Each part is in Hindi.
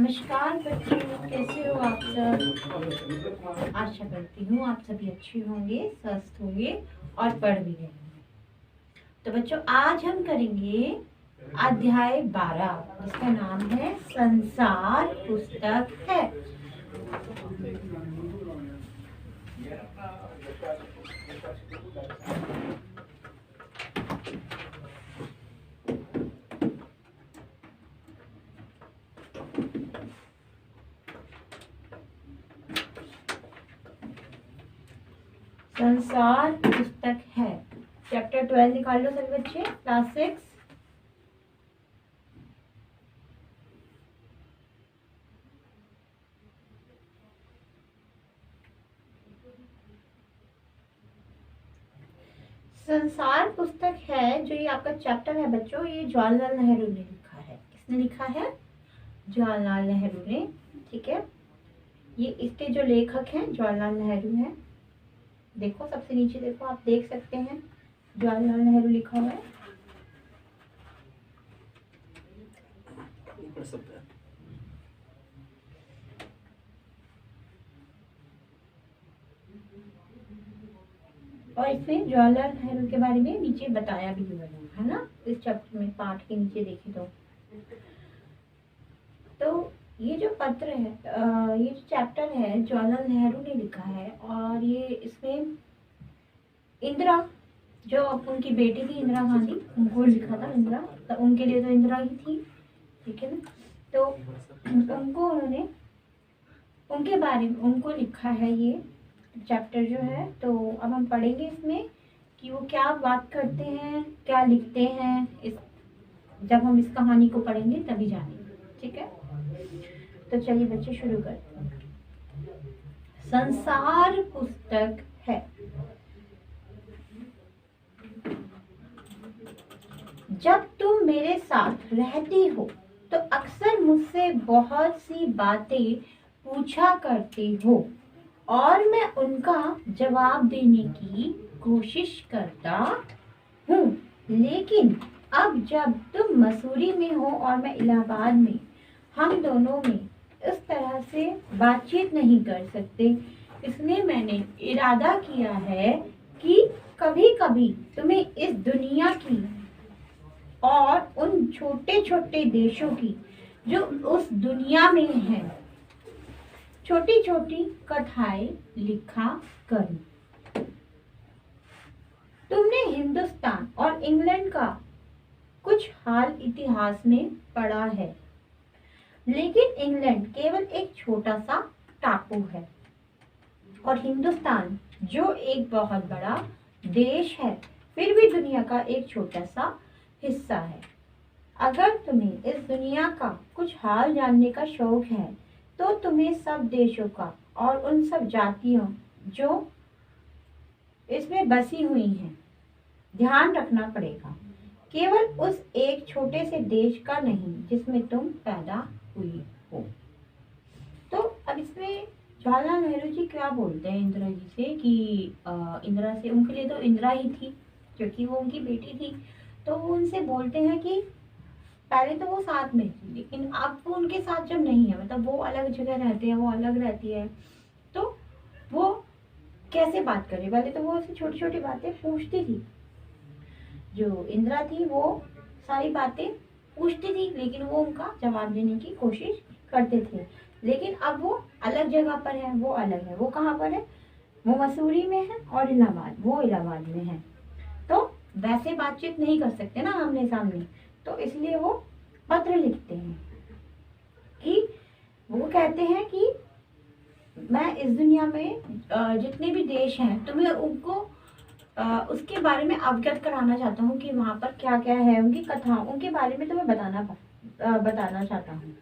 नमस्कार बच्चों, कैसे हो आप सब। आशा करती हूँ आप सभी अच्छे होंगे, स्वस्थ होंगे और पढ़ भी रहे होंगे। तो बच्चों, आज हम करेंगे अध्याय 12 जिसका नाम है संसार पुस्तक है। संसार पुस्तक है, चैप्टर 12 निकाल लो सभी बच्चे, क्लास 6। संसार पुस्तक है जो ये आपका चैप्टर है बच्चों, ये जवाहरलाल नेहरू ने लिखा है। किसने लिखा है? जवाहरलाल नेहरू ने। ठीक है, ये इसके जो लेखक हैं जवाहरलाल नेहरू हैं। देखो सबसे नीचे देखो, आप देख सकते हैं जवाहरलाल नेहरू लिखा हुआ है। और इसमें जवाहरलाल नेहरू के बारे में नीचे बताया भी हुआ है ना, इस चैप्टर में पाठ के नीचे देखें तो ये जो पत्र है, ये जो चैप्टर है जवाहरलाल नेहरू ने लिखा है। और ये इसमें इंदिरा, जो उनकी बेटी थी इंदिरा गांधी, उनको लिखा था। इंदिरा तो उनके लिए तो इंदिरा ही थी, ठीक है ना। तो उनको उन्होंने, उनके बारे में उनको लिखा है ये चैप्टर जो है। तो अब हम पढ़ेंगे इसमें कि वो क्या बात करते हैं, क्या लिखते हैं। इस जब हम इस कहानी को पढ़ेंगे तभी जानेंगे, ठीक है। तो चलिए बच्चे शुरू करते हैं। संसार पुस्तक है। जब तुम मेरे साथ रहती हो तो अक्सर मुझसे बहुत सी बातें पूछा करती हो और मैं उनका जवाब देने की कोशिश करता हूँ। लेकिन अब जब तुम मसूरी में हो और मैं इलाहाबाद में, हम दोनों में इस तरह से बातचीत नहीं कर सकते, इसलिए मैंने इरादा किया है कि कभी कभी तुम्हें इस दुनिया की और उन छोटे छोटे देशों की जो उस दुनिया में हैं, छोटी छोटी कथाएं लिखा करूं। तुमने हिंदुस्तान और इंग्लैंड का कुछ हाल इतिहास में पढ़ा है, लेकिन इंग्लैंड केवल एक छोटा सा टापू है और हिंदुस्तान जो एक बहुत बड़ा देश है फिर भी दुनिया का एक छोटा सा हिस्सा है। अगर तुम्हें इस दुनिया का कुछ हाल जानने का शौक है तो तुम्हें सब देशों का और उन सब जातियों जो इसमें बसी हुई हैं ध्यान रखना पड़ेगा, केवल उस एक छोटे से देश का नहीं जिसमें तुम पैदा हुई हो। तो अब इसमें जवाहरलाल नेहरू जी क्या बोलते हैं इंदिरा जी से कि इंदिरा से, उनके लिए तो इंदिरा ही थी क्योंकि वो उनकी बेटी थी। तो वो उनसे बोलते हैं कि पहले तो वो साथ में थी, लेकिन अब वो उनके साथ जब नहीं है, मतलब वो अलग जगह रहते हैं, वो अलग रहती है, तो वो कैसे बात करे। पहले तो वो ऐसी छोटी छोटी बातें पूछती थी, जो इंदिरा थी वो सारी बातें पूछती थी, लेकिन वो उनका जवाब देने की कोशिश करते थे। लेकिन अब वो अलग जगह पर है, वो अलग है। वो कहाँ पर है? वो मसूरी में है और इलाहाबाद, वो इलाहाबाद में है। तो वैसे बातचीत नहीं कर सकते ना आमने सामने, तो इसलिए वो पत्र लिखते हैं कि वो कहते हैं कि मैं इस दुनिया में जितने भी देश हैं तुम्हें उनको उसके बारे में अवगत कराना चाहता हूँ कि वहाँ पर क्या क्या है, उनकी कथा, उनके बारे में तुम्हें बताना चाहता हूँ,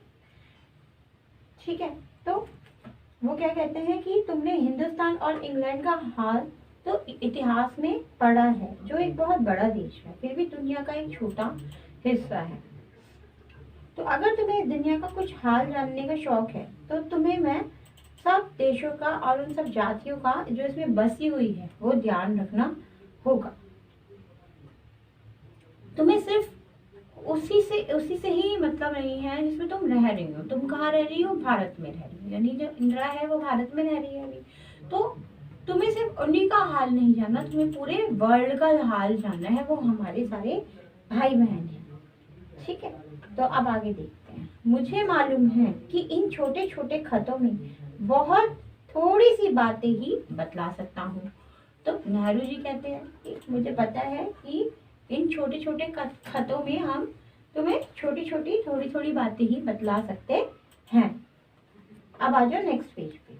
ठीक है। तो वो क्या कहते हैं कि तुमने हिंदुस्तान और इंग्लैंड का हाल तो इतिहास में पढ़ा है, जो एक बहुत बड़ा देश है फिर भी दुनिया का एक छोटा हिस्सा है। तो अगर तुम्हें दुनिया का कुछ हाल जानने का शौक है तो तुम्हें मैं सब देशों का और उन सब जातियों का जो इसमें बसी हुई है वो ध्यान रखना होगा। तुम्हें सिर्फ उसी से ही मतलब नहीं है जिसमें तुम रह रही हो। तुम कहाँ रह रही हो? भारत में रह रही हो, यानी जो इंदिरा है वो भारत में रह रही है अभी। तो तुम्हें सिर्फ उन्हीं का हाल नहीं जानना, तुम्हें पूरे वर्ल्ड का हाल जानना है, वो हमारे सारे भाई बहन हैं। ठीक है, तो अब आगे देखते हैं। मुझे मालूम है कि इन छोटे छोटे खतों में बहुत थोड़ी सी बातें ही बतला सकता हूँ। तो नेहरू जी कहते हैं कि मुझे पता है कि इन छोटे छोटे खतों में हम तुम्हें छोटी छोटी थोड़ी थोड़ी बातें ही बतला सकते हैं। अब आ जाओ नेक्स्ट पेज पे,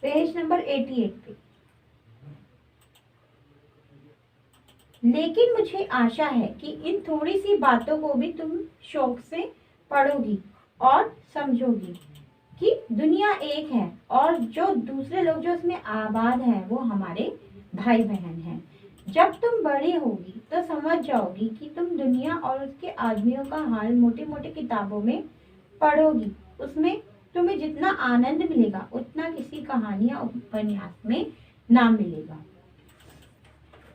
पेज नंबर 88 पे। लेकिन मुझे आशा है कि इन थोड़ी सी बातों को भी तुम शौक से पढ़ोगी और समझोगी कि दुनिया एक है और जो दूसरे लोग जो उसमें आबाद हैं वो हमारे भाई बहन हैं। जब तुम बड़ी होगी तो समझ जाओगी कि तुम दुनिया और उसके आदमियों का हाल मोटी मोटी किताबों में पढ़ोगी। उसमें तुम्हें जितना आनंद मिलेगा उतना किसी कहानी या उपन्यास में ना मिलेगा।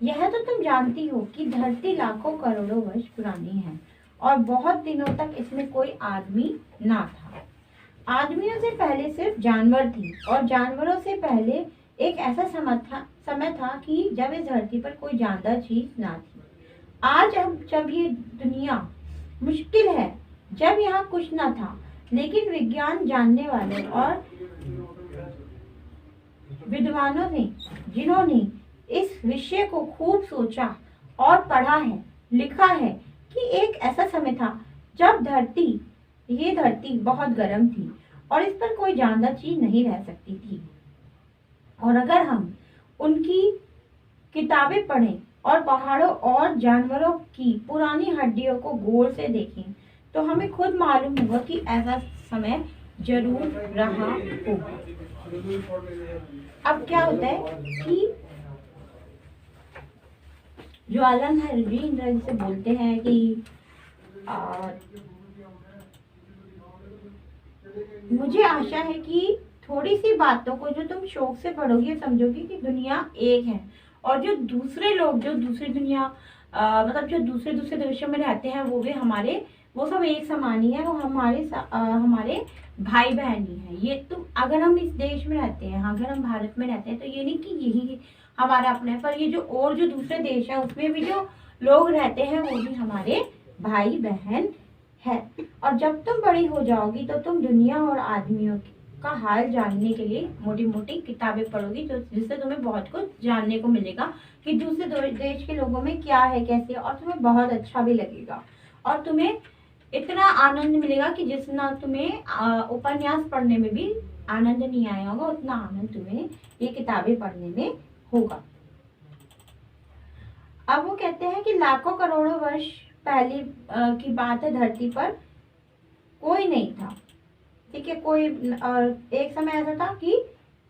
यह तो तुम जानती हो कि धरती लाखों करोड़ों वर्ष पुरानी है और बहुत दिनों तक इसमें कोई आदमी ना था। आदमियों से पहले सिर्फ जानवर थी और जानवरों से पहले एक ऐसा समय था कि जब इस धरती पर कोई जानदार चीज ना थी। आज अब जब ये दुनिया मुश्किल है, जब यहाँ कुछ ना था, लेकिन विज्ञान जानने वाले और विद्वानों ने जिन्होंने इस विषय को खूब सोचा और पढ़ा है, लिखा है कि एक ऐसा समय था जब ये धरती बहुत गर्म थी और इस पर कोई जानदार चीज नहीं रह सकती थी। और अगर हम उनकी किताबें पढ़ें और पहाड़ों और जानवरों की पुरानी हड्डियों को गौर से देखें तो हमें खुद मालूम होगा कि ऐसा समय जरूर रहा होगा। अब क्या होता है कि ज्वालाधर जी इंदिरा जी से बोलते हैं कि मुझे आशा है कि थोड़ी सी बातों को जो तुम शौक से पढ़ोगी समझोगी कि दुनिया एक है और जो दूसरे लोग जो दूसरी दुनिया मतलब जो दूसरे दूसरे देशों में रहते हैं वो सब एक समान ही है, वो हमारे भाई बहन ही है। ये तुम अगर हम इस देश में रहते हैं, अगर हम भारत में रहते हैं तो ये नहीं कि यही हमारा अपना है, पर ये जो दूसरे देश है उसमें भी जो लोग रहते हैं वो भी हमारे भाई बहन है। और जब तुम बड़ी हो जाओगी तो तुम दुनिया और आदमियों का हाल जानने के लिए मोटी मोटी किताबें पढ़ोगी, जिससे तुम्हें बहुत कुछ जानने को मिलेगा कि दूसरे देश के लोगों में क्या है, कैसे, और तुम्हें बहुत अच्छा भी लगेगा और तुम्हें इतना आनंद मिलेगा कि जितना तुम्हें उपन्यास पढ़ने में भी आनंद नहीं आया होगा उतना आनंद तुम्हें ये किताबें पढ़ने में होगा। अब वो कहते हैं कि लाखों करोड़ों वर्ष पहले की बात है, धरती पर कोई नहीं था। ठीक है, एक समय ऐसा था कि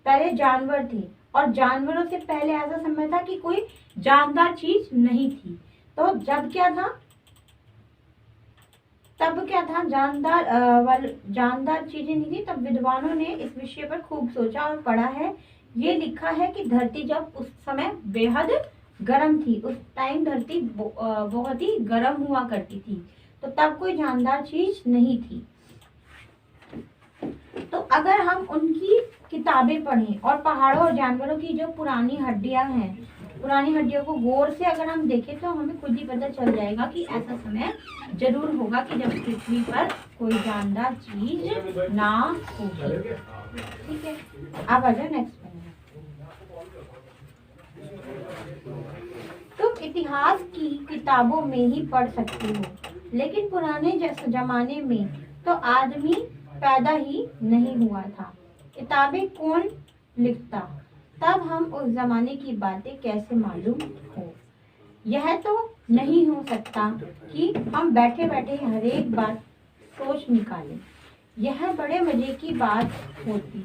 पहले जानवर थे और जानवरों से पहले ऐसा समय था कि कोई जानदार चीज नहीं थी। तो तब क्या था, जानदार चीजें नहीं थी। तब विद्वानों ने इस विषय पर खूब सोचा और पढ़ा है। ये लिखा है कि धरती जब उस समय बेहद गर्म थी, उस टाइम धरती बहुत ही गर्म हुआ करती थी, तो तब कोई जानदार चीज नहीं थी। तो अगर हम उनकी किताबें पढ़ें और पहाड़ों और जानवरों की जो पुरानी हड्डियों को गौर से अगर हम देखें तो हमें खुद ही पता चल जाएगा कि ऐसा समय जरूर होगा कि जब पृथ्वी पर कोई जानदार चीज ना होगी। ठीक है, अब आ जाओ नेक्स्ट पढ़ना। तुम इतिहास की किताबों में ही पढ़ सकते हो, लेकिन पुराने जमाने में तो आदमी पैदा ही नहीं हुआ था, किताबें कौन लिखता, तब हम उस जमाने की बातें कैसे मालूम हो। यह तो नहीं हो सकता कि हम बैठे बैठे हर एक बात सोच निकालें। यह बड़े मजे की बात होती,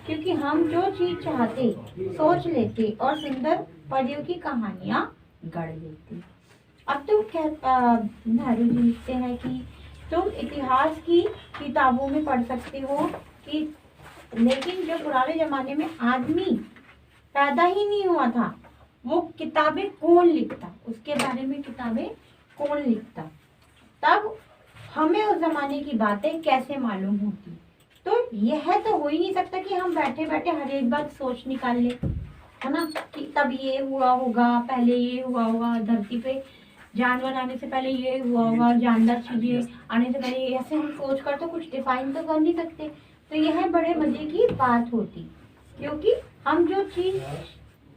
क्योंकि हम जो चीज चाहते सोच लेते और सुंदर परियों की कहानियां गढ़ लेते। अब तुम नेहरू जी लिखते हैं कि तुम इतिहास की किताबों में पढ़ सकते हो कि लेकिन जो पुराने जमाने में आदमी पैदा ही नहीं हुआ था, वो किताबें कौन लिखता, उसके बारे में किताबें कौन लिखता, तब हमें उस जमाने की बातें कैसे मालूम होती। तो यह तो हो ही नहीं सकता कि हम बैठे बैठे हर एक बात सोच निकाल ले, है ना, कि तब ये हुआ होगा, पहले ये हुआ होगा, धरती पे जानवर आने से पहले ये हुआ होगा, जानदार चीजें आने से पहले, ऐसे हम सोच कर तो कुछ डिफाइन तो कर नहीं सकते। तो यह बड़े मजे की बात होती, क्योंकि हम जो चीज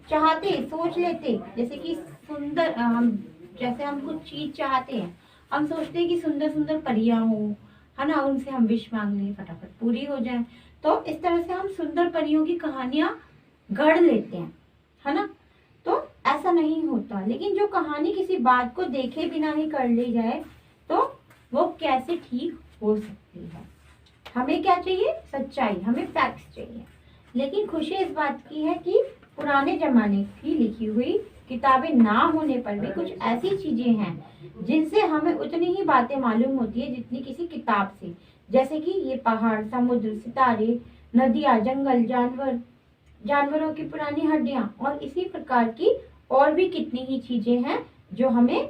चाहते सोच लेते, जैसे कि सुंदर हम जैसे हम कुछ चीज चाहते हैं, हम सोचते हैं कि सुंदर सुंदर परियां हो, है ना, उनसे हम विश मांग लें, फटाफट पूरी हो जाए। तो इस तरह से हम सुंदर परियों की कहानियां गढ़ लेते हैं, है ना। तो ऐसा नहीं होता, लेकिन जो कहानी किसी बात को देखे बिना ही कर ली जाए तो वो कैसे ठीक हो सकती है। हमें क्या चाहिए, सच्चाई, हमें फैक्ट्स चाहिए। लेकिन खुशी इस बात की है कि पुराने जमाने की लिखी हुई किताबें ना होने पर भी कुछ ऐसी चीजें हैं जिनसे हमें उतनी ही बातें मालूम होती है जितनी किसी किताब से। जैसे कि ये पहाड़, समुद्र, सितारे, नदियाँ, जंगल, जानवरों की पुरानी हड्डियां और इसी प्रकार की और भी कितनी ही चीजें हैं जो हमें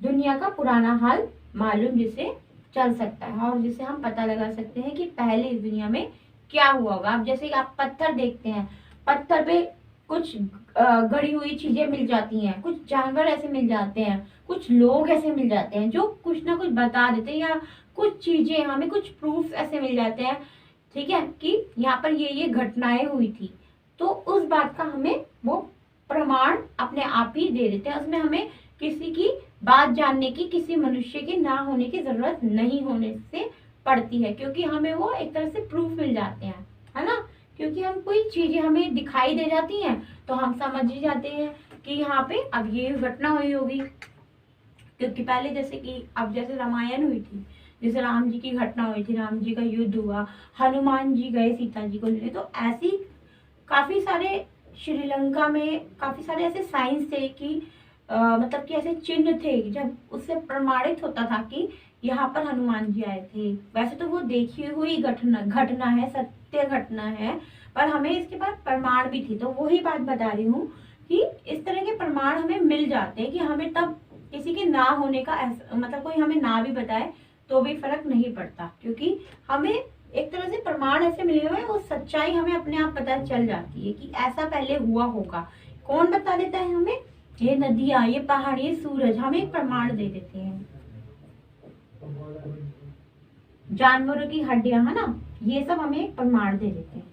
दुनिया का पुराना हाल मालूम, जिसे चल सकता है और जिसे हम पता लगा सकते हैं कि पहले इस दुनिया में क्या हुआ होगा। अब जैसे कि आप पत्थर देखते हैं, पत्थर पे कुछ गड़ी हुई चीजें मिल जाती हैं, कुछ जानवर ऐसे मिल जाते हैं, कुछ लोग ऐसे मिल जाते हैं जो कुछ ना कुछ बता देते हैं, या कुछ चीजें हमें, कुछ प्रूफ ऐसे मिल जाते हैं, ठीक है, कि यहाँ पर ये घटनाएं हुई थी। तो उस बात का हमें वो प्रमाण अपने आप ही दे देते हैं, उसमें हमें किसी की बात जानने की, किसी मनुष्य के ना होने की जरूरत नहीं होने से पड़ती है, क्योंकि हमें वो एक तरह से प्रूफ मिल जाते हैं, है ना। क्योंकि हम कोई चीजें हमें दिखाई दे जाती हैं तो हम समझ ही जाते हैं कि यहाँ पे अब ये घटना हुई होगी। क्योंकि पहले जैसे कि अब जैसे रामायण हुई थी, जैसे राम जी की घटना हुई थी, राम जी का युद्ध हुआ, हनुमान जी गए सीता जी को लेने, तो ऐसी काफी सारे श्रीलंका में काफी सारे ऐसे साइंस थे कि मतलब कि ऐसे चिन्ह थे जब उससे प्रमाणित होता था कि यहाँ पर हनुमान जी आए थे। वैसे तो वो देखी हुई घटना है, सत्य घटना है, पर हमें इसके बाद प्रमाण भी थी। तो वही बात बता रही हूँ कि इस तरह के प्रमाण हमें मिल जाते हैं कि हमें तब किसी के ना होने का मतलब कोई हमें ना भी बताए तो भी फर्क नहीं पड़ता, क्योंकि हमें एक तरह से प्रमाण ऐसे मिले हुए हैं, वो सच्चाई हमें अपने आप पता चल जाती है कि ऐसा पहले हुआ होगा। कौन बता देता है हमें, ये नदियां, ये पहाड़, ये सूरज हमें एक प्रमाण दे देते हैं। जानवरों की हड्डियां, है ना, ये सब हमें एक प्रमाण दे देते हैं।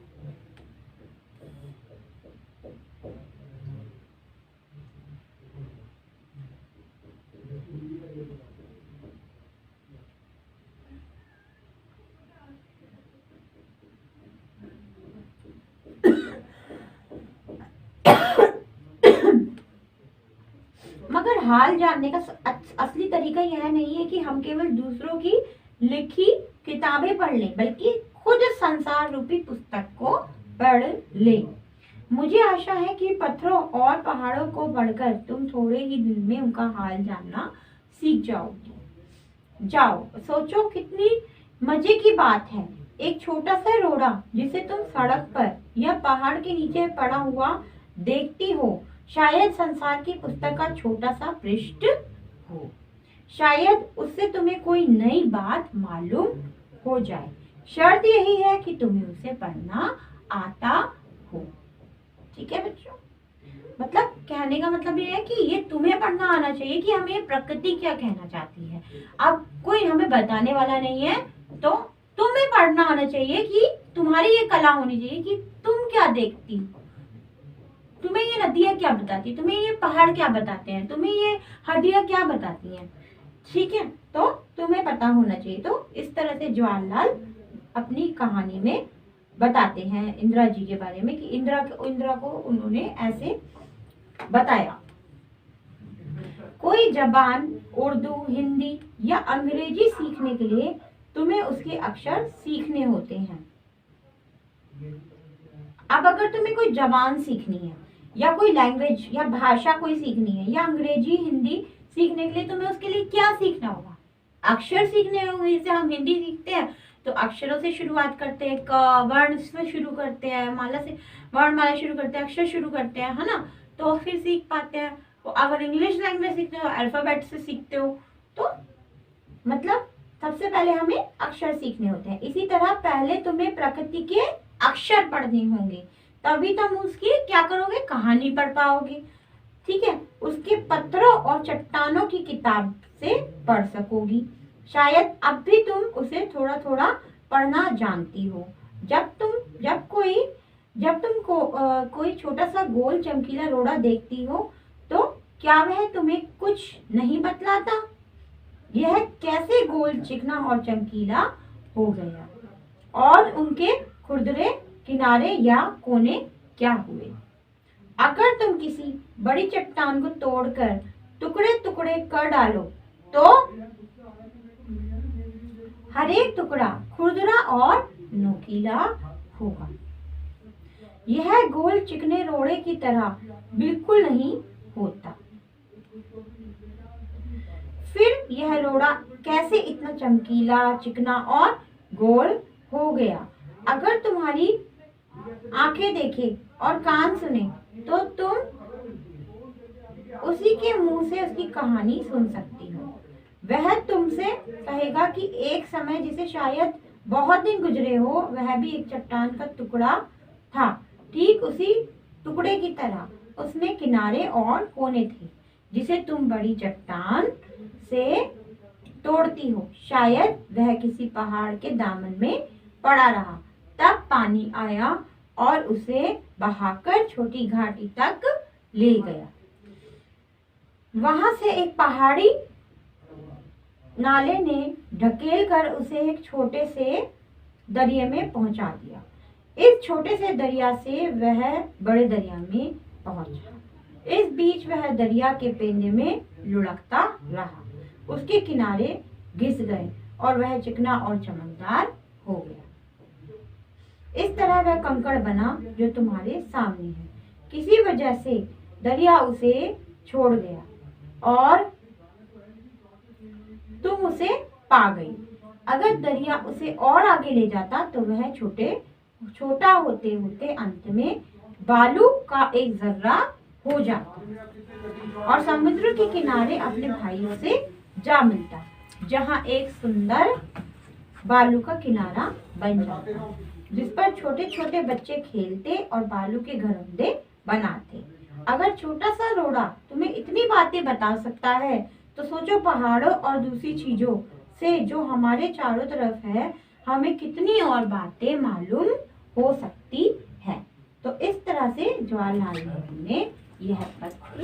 मगर हाल जानने का असली तरीका यह नहीं है कि हम केवल दूसरों की लिखी किताबें पढ़ लें, बल्कि खुद संसार रूपी पुस्तक को पढ़ लें। मुझे आशा है कि पत्थरों और पहाड़ों को पढ़कर तुम थोड़े ही दिन में उनका हाल जानना सीख जाओगे। जाओ, सोचो कितनी मजे की बात है, एक छोटा सा रोड़ा जिसे तुम सड़क पर या पहाड़ के नीचे पड़ा हुआ देखती हो, शायद संसार की पुस्तक का छोटा सा पृष्ठ हो। शायद उससे तुम्हें कोई नई बात मालूम हो जाए। शर्त यही है कि तुम्हें उसे पढ़ना आता हो। ठीक है बच्चों, मतलब कहने का मतलब ये है कि ये तुम्हें पढ़ना आना चाहिए कि हमें प्रकृति क्या कहना चाहती है। अब कोई हमें बताने वाला नहीं है, तो तुम्हें पढ़ना आना चाहिए कि तुम्हारी ये कला होनी चाहिए कि तुम क्या देखती हो, तुम्हें ये नदियां क्या बताती, तुम्हें ये पहाड़ क्या बताते हैं, तुम्हें ये हड्डियां क्या बताती हैं। ठीक है, तो तुम्हें पता होना चाहिए। तो इस तरह से जवाहरलाल अपनी कहानी में बताते हैं इंदिरा जी के बारे में कि इंदिरा को उन्होंने ऐसे बताया। कोई जबान, उर्दू, हिंदी या अंग्रेजी सीखने के लिए तुम्हें उसके अक्षर सीखने होते हैं। अब अगर तुम्हें कोई जबान सीखनी है या कोई लैंग्वेज या भाषा कोई सीखनी है, या अंग्रेजी, हिंदी सीखने के लिए तुम्हें उसके लिए क्या सीखना होगा, अक्षर सीखने होंगे। जैसे हम हिंदी सीखते हैं तो अक्षरों से शुरुआत करते हैं, क वर्ण से शुरू करते हैं, माला से वर्णमाला शुरू करते हैं, अक्षर शुरू करते हैं, है ना, तो फिर सीख पाते हैं। तो अगर इंग्लिश लैंग्वेज सीखते हो अल्फाबेट से सीखते हो, तो मतलब सबसे पहले हमें अक्षर सीखने होते हैं। इसी तरह पहले तुम्हें प्रकृति के अक्षर पढ़ने होंगे, तभी तुम उसकी क्या करोगे, कहानी पढ़ पाओगे। ठीक है, उसके पत्थरों और चट्टानों की किताब से पढ़ सकोगी। शायद अब भी तुम उसे थोड़ा थोड़ा पढ़ना जानती हो। जब तुम कोई छोटा सा गोल चमकीला रोड़ा देखती हो तो क्या वह तुम्हें कुछ नहीं बतलाता? यह कैसे गोल, चिकना और चमकीला हो गया, और उनके खुरदरे किनारे या कोने क्या हुए? अगर तुम किसी बड़ी चट्टान को तोड़कर टुकड़े टुकड़े कर डालो तो हर एक टुकड़ा खुरदरा और नोकीला होगा। यह गोल चिकने रोड़े की तरह बिल्कुल नहीं होता। फिर यह रोड़ा कैसे इतना चमकीला, चिकना और गोल हो गया? अगर तुम्हारी आंखें देखे और कान सुने तो तुम उसी के मुंह से उसकी कहानी सुन सकती हो। वह तुमसे कहेगा कि एक समय जिसे शायद बहुत दिन गुजरे हो, वह भी एक चट्टान का टुकड़ा था। ठीक उसी टुकड़े की तरह उसमें किनारे और कोने थे, जिसे तुम बड़ी चट्टान से तोड़ती हो। शायद वह किसी पहाड़ के दामन में पड़ा रहा, तब पानी आया और उसे बहाकर छोटी घाटी तक ले गया। वहां से एक पहाड़ी नाले ने ढकेल कर उसे एक छोटे से दरिया में पहुंचा दिया। इस छोटे से दरिया से वह बड़े दरिया में पहुंचा। इस बीच वह दरिया के पेंदे में लुढ़कता रहा। उसके किनारे घिस गए और वह चिकना और चमकदार हो गया। इस तरह वह कंकड़ बना जो तुम्हारे सामने है। किसी वजह से दरिया उसे छोड़ गया और तुम उसे पा गई। अगर दरिया उसे और आगे ले जाता तो वह छोटा होते होते अंत में बालू का एक जर्रा हो जाता और समुद्र के किनारे अपने भाइयों से जा मिलता, जहां एक सुंदर बालू का किनारा बन जाता, जिस पर छोटे छोटे बच्चे खेलते और बालू के घरौंदे बनाते। अगर छोटा सा रोड़ा तुम्हें इतनी बातें बता सकता है तो सोचो पहाड़ों और दूसरी चीजों से जो हमारे चारों तरफ है, हमें कितनी और बातें मालूम हो सकती है। तो इस तरह से जवाहरलाल नेहरू ने यह पत्र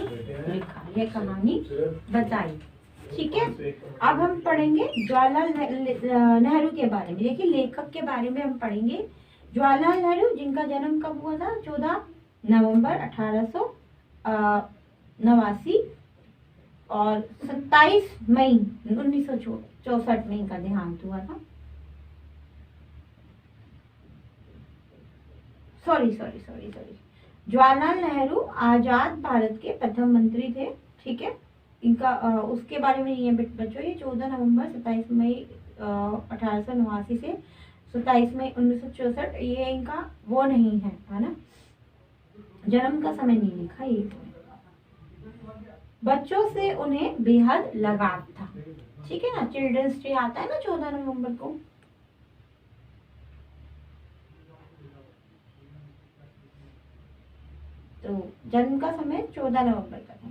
लिखा, यह कहानी बताई। ठीक है, अब हम पढ़ेंगे जवाहरलाल नेहरू के बारे में। देखिए, लेखक के बारे में हम पढ़ेंगे। जवाहरलाल नेहरू, जिनका जन्म कब हुआ था? 14 नवंबर 1889 और 27 मई 1964 में इनका देहांत हुआ था। सॉरी जवाहरलाल नेहरू आजाद भारत के प्रथम मंत्री थे। ठीक है, इनका उसके बारे में नहीं है बच्चों। ये 14 नवंबर 27 मई 1889 से 27 मई 1964, ये इनका वो नहीं है ना, जन्म का समय नहीं लिखा। ये बच्चों से उन्हें बेहद लगाव था। ठीक है ना, चिल्ड्रंस डे आता है ना 14 नवंबर को। तो जन्म का समय 14 नवंबर का था।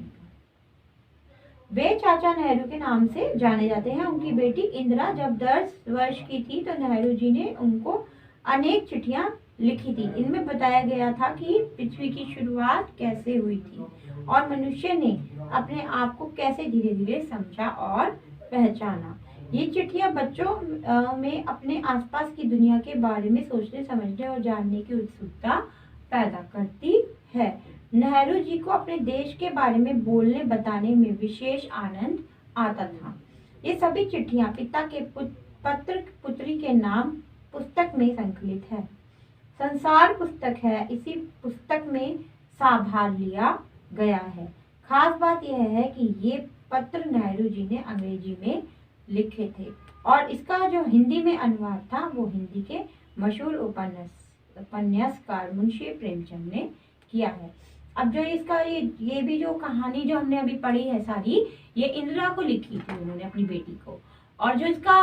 वे चाचा नेहरू के नाम से जाने जाते हैं। उनकी बेटी इंदिरा जब 10 वर्ष की थी तो नेहरू जी ने उनको अनेक चिट्ठियां लिखी थी। इनमें बताया गया था कि पृथ्वी की शुरुआत कैसे हुई थी और मनुष्य ने अपने आप को कैसे धीरे धीरे समझा और पहचाना। ये चिट्ठियां बच्चों में अपने आसपास की दुनिया के बारे में सोचने, समझने और जानने की उत्सुकता पैदा करती है। नेहरू जी को अपने देश के बारे में बोलने बताने में विशेष आनंद आता था। ये सभी चिट्ठियां पिता के पत्र पुत्री के नाम पुस्तक में संकलित है। संसार पुस्तक है, इसी पुस्तक में साभार लिया गया है। खास बात यह है कि ये पत्र नेहरू जी ने अंग्रेजी में लिखे थे और इसका जो हिंदी में अनुवाद था वो हिंदी के मशहूर उपन्यासकार मुंशी प्रेमचंद ने किया है। अब जो इसका ये भी जो कहानी जो हमने अभी पढ़ी है सारी, ये इंदिरा को लिखी थी उन्होंने अपनी बेटी को, और जो इसका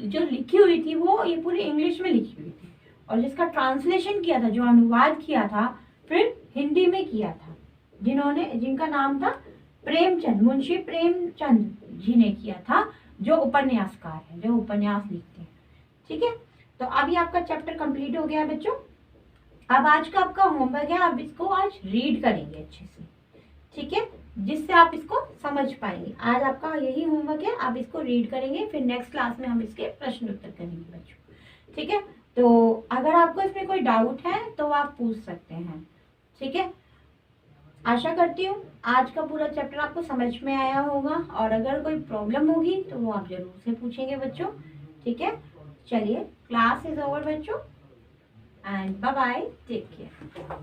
जो लिखी हुई थी वो ये पूरी इंग्लिश में लिखी हुई थी, और जिसका ट्रांसलेशन किया था, जो अनुवाद किया था फिर हिंदी में किया था, जिनका नाम था प्रेमचंद, मुंशी प्रेमचंद जी ने किया था, जो उपन्यासकार है, जो उपन्यास लिखते हैं। ठीक है, तो अभी आपका चैप्टर कंप्लीट हो गया है बच्चों। अब आज का आपका होमवर्क है, आप इसको आज रीड करेंगे अच्छे से, ठीक है, जिससे आप इसको समझ पाएंगे। आज आपका यही होमवर्क है, आप इसको रीड करेंगे, फिर नेक्स्ट क्लास में हम इसके प्रश्न उत्तर करेंगे बच्चों। ठीक है, तो अगर आपको इसमें कोई डाउट है तो आप पूछ सकते हैं। ठीक है, आशा करती हूँ आज का पूरा चैप्टर आपको समझ में आया होगा, और अगर कोई प्रॉब्लम होगी तो वो आप जरूर से पूछेंगे बच्चों। ठीक है, चलिए, क्लास इज ओवर बच्चों, and bye bye, take care.